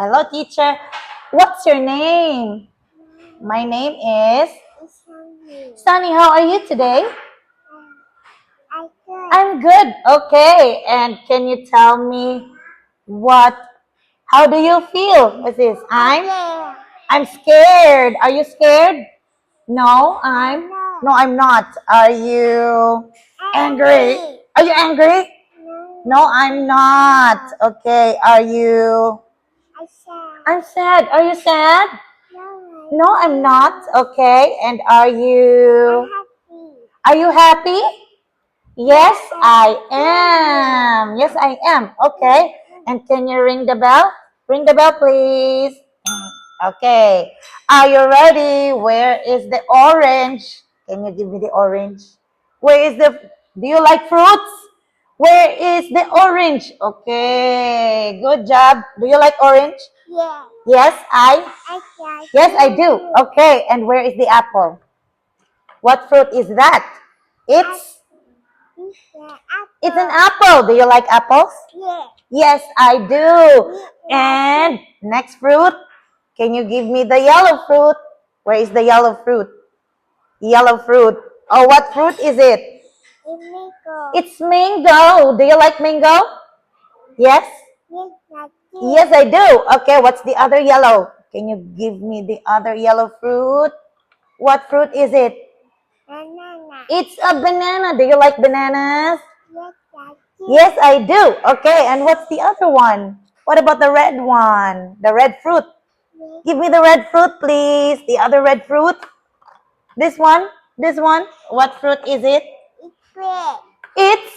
Hello, teacher. What's your name? My name is Sunny. How are you today? I'm good. Okay. And can you tell me what? How do you feel? What's this? I'm scared. Are you scared? No, I'm not. Are you angry? Are you angry? No, I'm not. Okay. Are you? I'm sad. Are you sad? No, I'm not. Okay. And are you? Are you happy? Yes, I am. Yes, I am. Okay. And can you ring the bell? Ring the bell, please. Okay. Are you ready? Where is the orange? Can you give me the orange? Where is the, do you like fruits? Where is the orange? Okay. Good job. Do you like orange? Yes, yes, I do. Okay. And where is the apple? What fruit is that? It's an apple. Do you like apples? Yes, I do. And next fruit, can you give me the yellow fruit? Where is the yellow fruit? Yellow fruit. Oh, what fruit is it? It's mango. Do you like mango? Yes? Yes, I do. Okay, what's the other yellow? Can you give me the other yellow fruit? What fruit is it? It's a banana. Do you like bananas? Yes, I do. Okay, and what's the other one? What about the red one? The red fruit. Give me the red fruit, please. The other red fruit. This one. This one. What fruit is it? It's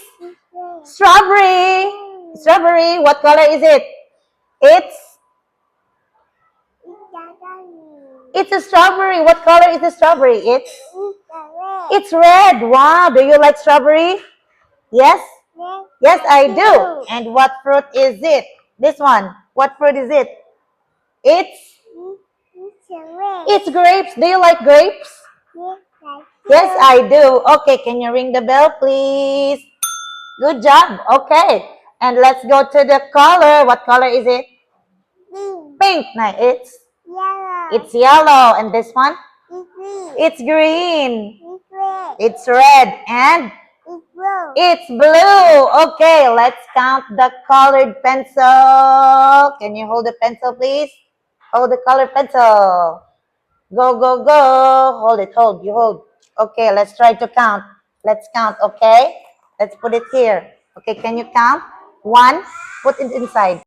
strawberry. Strawberry. What color is it? It's a strawberry. What color is the strawberry? It's red. Wow. Do you like strawberry? Yes? Yes, I do. And what fruit is it? This one. What fruit is it? It's grapes. Do you like grapes? Yes, I do. Okay, can you ring the bell, please? Good job. Okay. And let's go to the color. What color is it? Pink. No, it's yellow. And this one? It's green. It's red. And it's blue. Okay, let's count the colored pencil. Can you hold the pencil, please? Hold the colored pencil. Go, go, go. Hold it, hold, you hold. Okay, let's try to count. Let's count, okay? Let's put it here. Okay, can you count? One, put it inside.